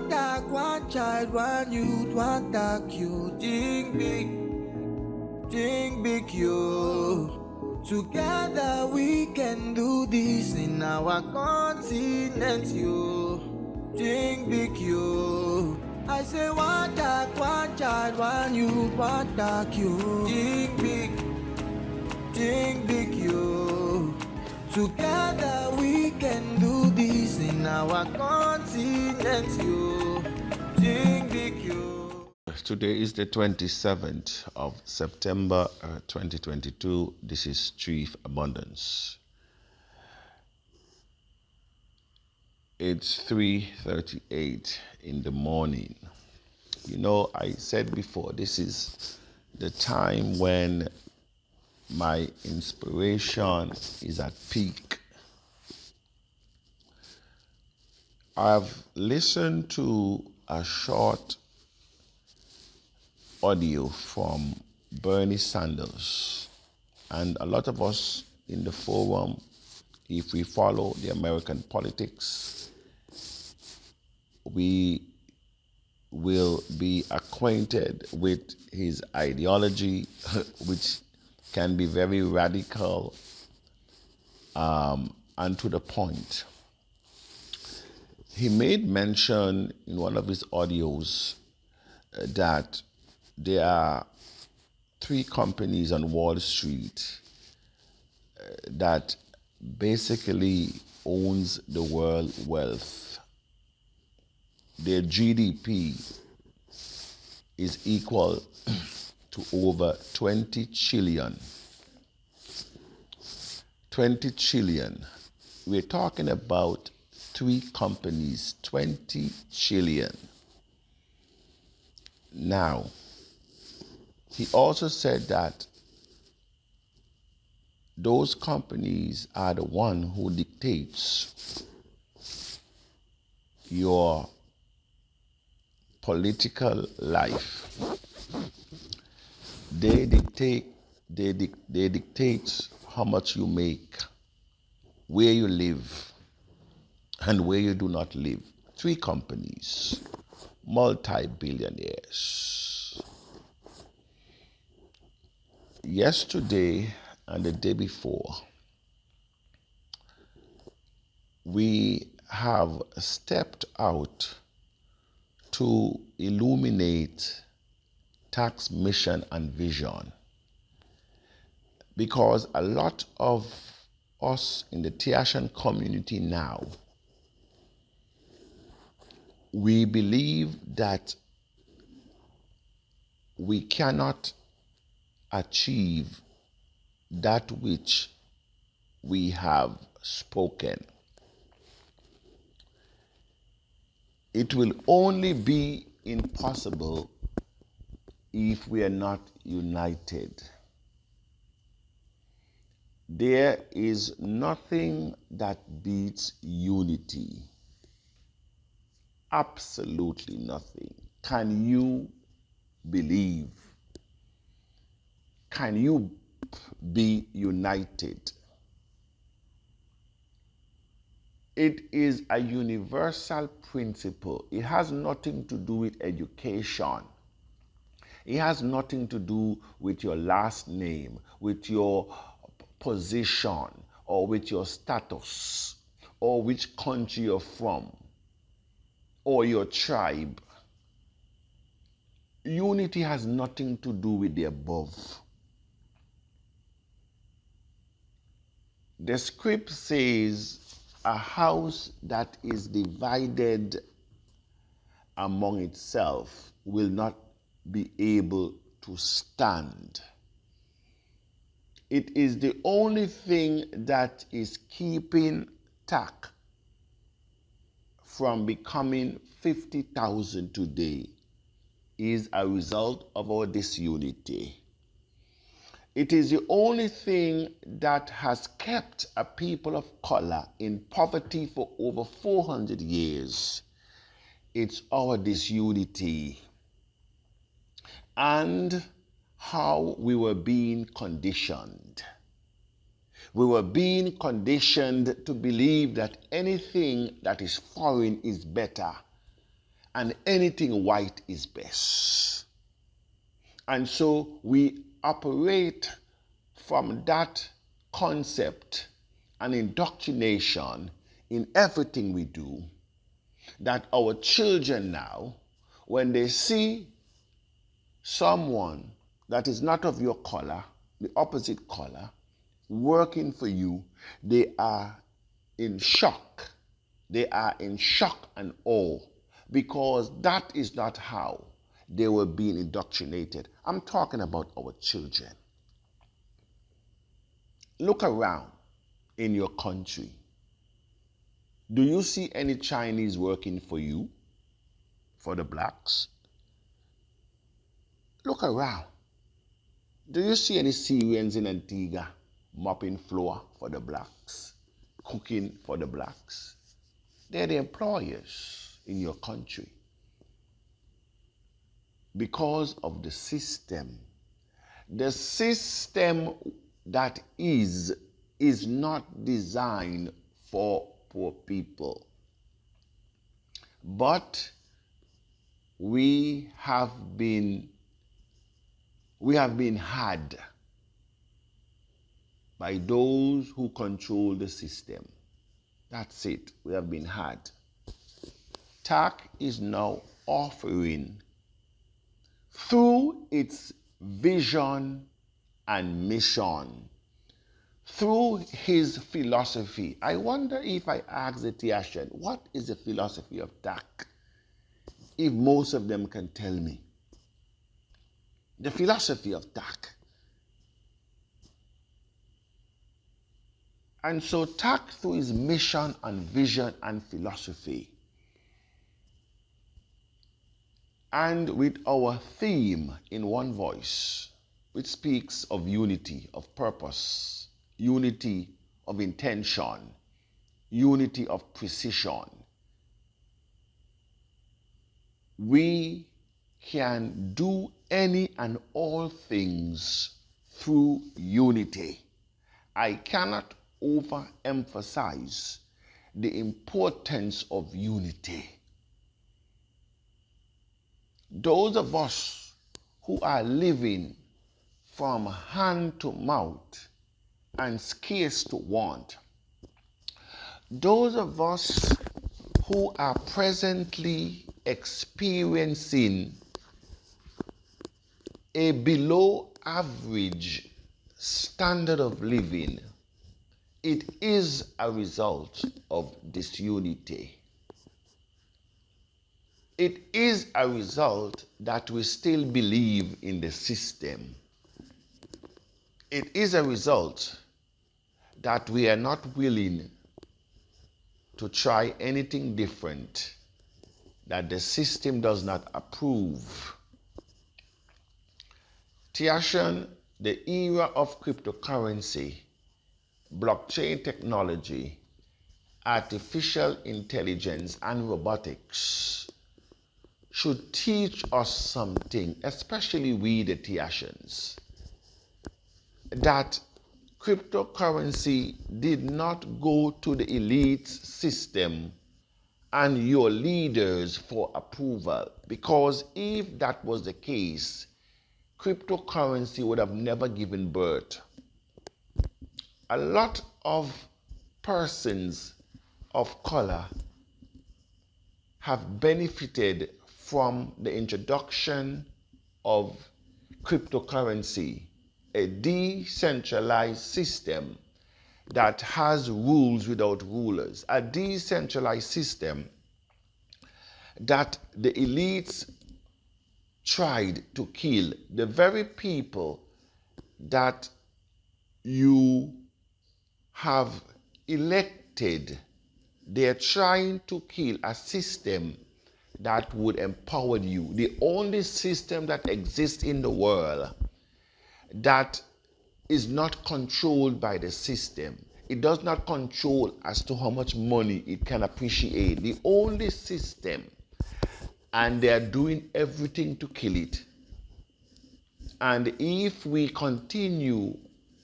dog, one child, one youth, one dog, you think big, you. Together we can do this in our continent, you. Think big, you. I say one dog, one child, one youth, one dog, you. Think big, you. Together we can do this in our continent, you. Think big, you. Today is the 27th of September 2022. This is Chief Abundance. It's 3:38 in the morning. You know, I said before, this is the time when my inspiration is at peak. I've listened to a short audio from Bernie Sanders, and a lot of us in the forum, if we follow the American politics, we will be acquainted with his ideology, which can be very radical and to the point. He made mention in one of his audios that there are 3 companies on Wall Street that basically owns the world wealth. Their GDP is equal to over 20 trillion. 20 trillion. We're talking about 3 companies, 20 trillion. Now, he also said that those companies are the one who dictates your political life. They dictate how much you make, where you live, and where you do not live. 3 companies, multi-billionaires. Yesterday and the day before, we have stepped out to illuminate tax mission and vision, because a lot of us in the Tacian community now, we believe that we cannot achieve that which we have spoken. It will only be impossible if we are not united. There is nothing that beats unity. Absolutely nothing. Can you believe? Can you be united? It is a universal principle. It has nothing to do with education. It has nothing to do with your last name, with your position, or with your status, or which country you're from, or your tribe. Unity has nothing to do with the above. The script says a house that is divided among itself will not be able to stand. It is the only thing that is keeping TAC from becoming 50,000 today is a result of our disunity. It is the only thing that has kept a people of color in poverty for over 400 years. It's our disunity and how we were being conditioned. We were being conditioned to believe that anything that is foreign is better, and anything white is best. And so we operate from that concept and indoctrination in everything we do, that our children now, when they see someone that is not of your color, the opposite color, working for you, they are in shock. They are in shock and awe, because that is not how they were being indoctrinated. I'm talking about our children. Look around in your country. Do you see any Chinese working for you, for the blacks? Look around. Do you see any Syrians in Antigua mopping floor for the blacks, cooking for the blacks? They're the employers in your country. Because of the system. The system that is not designed for poor people. But we have been had by those who control the system. That's it. We have been had. TAC is now offering, through its vision and mission, through his philosophy. I wonder if I ask the Tacian, what is the philosophy of TAC? If most of them can tell me. The philosophy of TAC. And so TAC, through his mission and vision and philosophy, and with our theme in one voice, which speaks of unity of purpose, unity of intention, unity of precision, we can do any and all things through unity. I cannot overemphasize the importance of unity. Those of us who are living from hand to mouth and scarce to want, those of us who are presently experiencing a below average standard of living, it is a result of disunity. It is a result that we still believe in the system. It is a result that we are not willing to try anything different that the system does not approve. Tacian, the era of cryptocurrency, blockchain technology, artificial intelligence, and robotics should teach us something, especially we the Tacians, that cryptocurrency did not go to the elite system and your leaders for approval, because if that was the case, cryptocurrency would have never given birth. A lot of persons of color have benefited from the introduction of cryptocurrency, a decentralized system that has rules without rulers, a decentralized system that the elites tried to kill. The very people that you have elected, they are trying to kill a system that would empower you. The only system that exists in the world that is not controlled by the system. It does not control as to how much money it can appreciate. The only system, and they are doing everything to kill it. And if we continue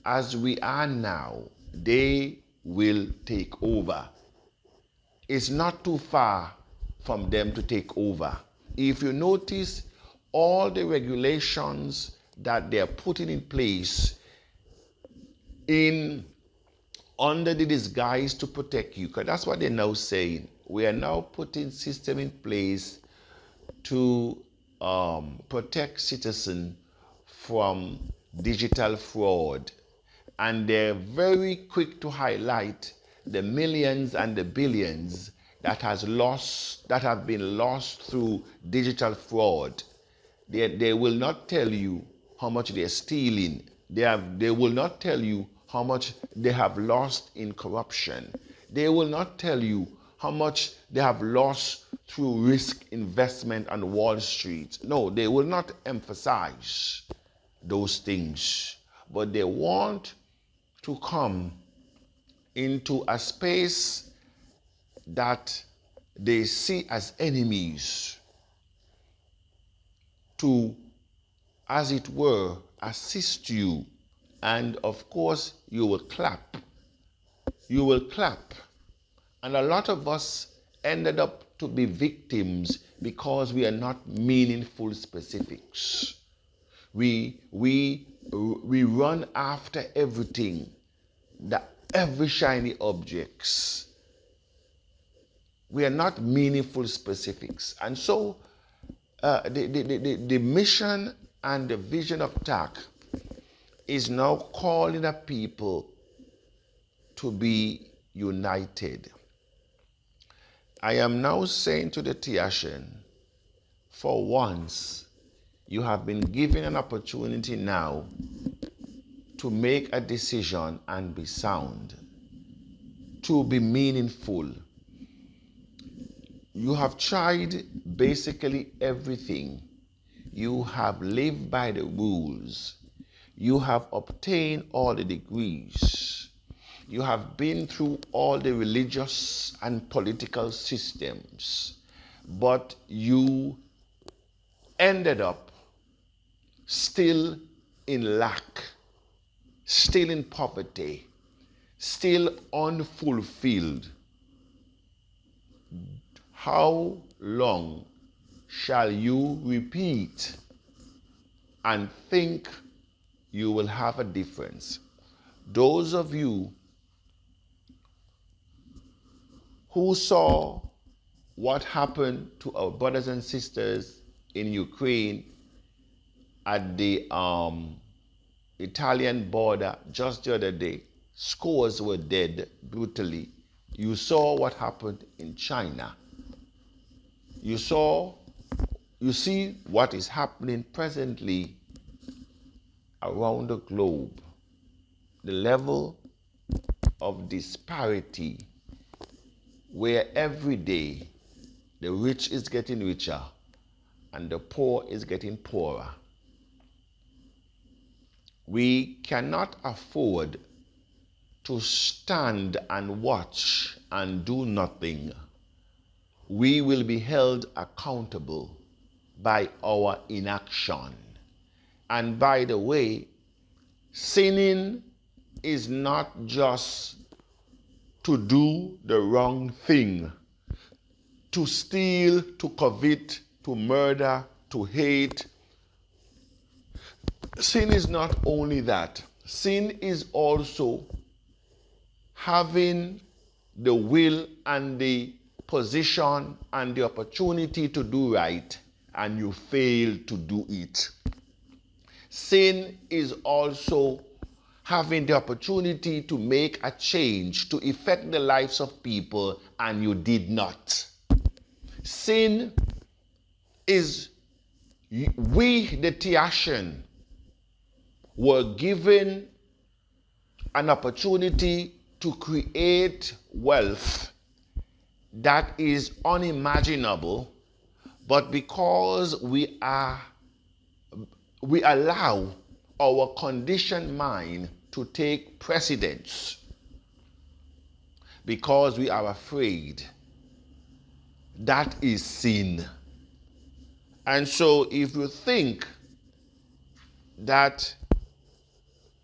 as we are now, they will take over. It's not too far from them to take over. If you notice, all the regulations that they're putting in place in under the disguise to protect you, because that's what they're now saying. We are now putting system in place to protect citizens from digital fraud, and they're very quick to highlight the millions and the billions that have been lost through digital fraud. They will not tell you how much they're stealing. They will not tell you how much they have lost in corruption. They will not tell you how much they have lost through risk investment on Wall Street. No, they will not emphasize those things. But they want to come into a space that they see as enemies to, as it were, assist you. And of course, you will clap. You will clap. And a lot of us ended up to be victims because we are not meaningful specifics. We run after everything, every shiny objects. We are not meaningful specifics. And so the mission and the vision of TAC is now calling a people to be united. I am now saying to the Tacian, for once, you have been given an opportunity now to make a decision and be sound, to be meaningful. You have tried basically everything. You have lived by the rules. You have obtained all the degrees. You have been through all the religious and political systems, but you ended up still in lack, still in poverty, still unfulfilled. How long shall you repeat and think you will have a difference? Those of you who saw what happened to our brothers and sisters in Ukraine at the Italian border just the other day, scores were dead brutally. You saw what happened in China. You see what is happening presently around the globe. The level of disparity, where every day the rich is getting richer and the poor is getting poorer. We cannot afford to stand and watch and do nothing. We will be held accountable by our inaction. And by the way, sinning is not just to do the wrong thing, to steal, to covet, to murder, to hate. Sin is not only that. Sin is also having the will and the position and the opportunity to do right, and you fail to do it. Sin is also having the opportunity to make a change, to affect the lives of people, and you did not. Sin is, we the Tacian were given an opportunity to create wealth that is unimaginable, but because we allow our conditioned mind to take precedence, because we are afraid, that is sin. And so if you think that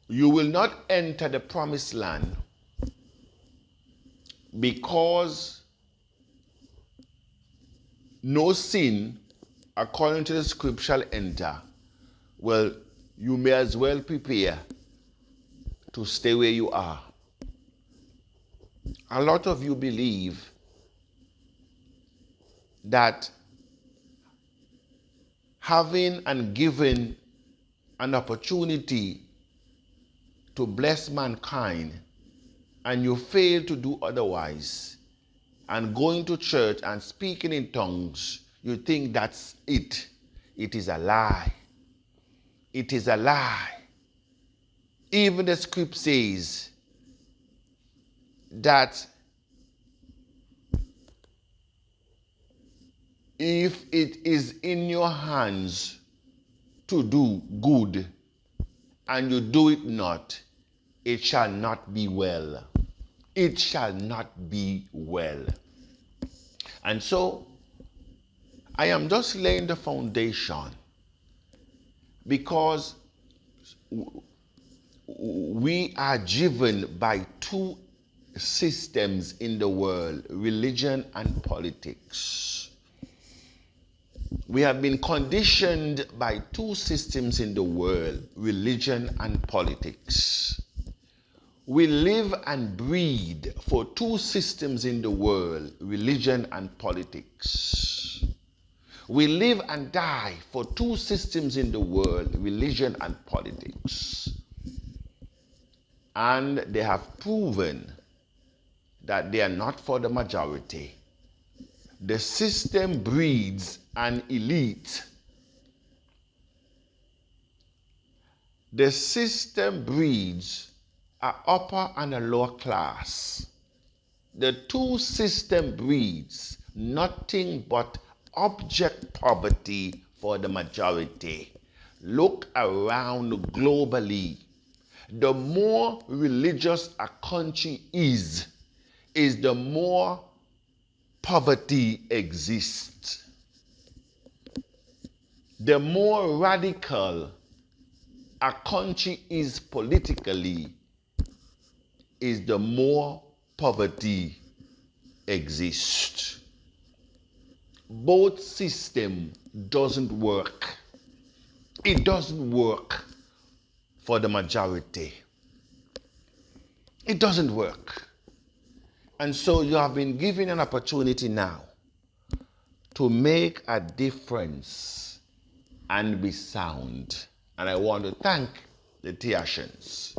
you will not enter the promised land because no sin, according to the script, shall enter, well, you may as well prepare to stay where you are. A lot of you believe that having and giving an opportunity to bless mankind, and you fail to do otherwise, and going to church and speaking in tongues, you think that's it. It is a lie. It is a lie. Even the script says that if it is in your hands to do good and you do it not, it shall not be well. It shall not be well. And so I am just laying the foundation, because we are driven by two systems in the world, religion and politics. We have been conditioned by two systems in the world, religion and politics. We live and breathe for two systems in the world, religion and politics. We live and die for two systems in the world, religion and politics. And they have proven that they are not for the majority. The system breeds an elite. The system breeds an upper and a lower class. The two system breeds nothing but abject poverty for the majority. Look around globally. The more religious a country is the more poverty exists. The more radical a country is politically, is the more poverty exists. Both system doesn't work. It doesn't work for the majority. It doesn't work. And so you have been given an opportunity now to make a difference and be sound. And I want to thank the Tacians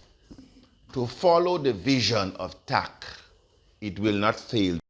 to follow the vision of TAC. It will not fail.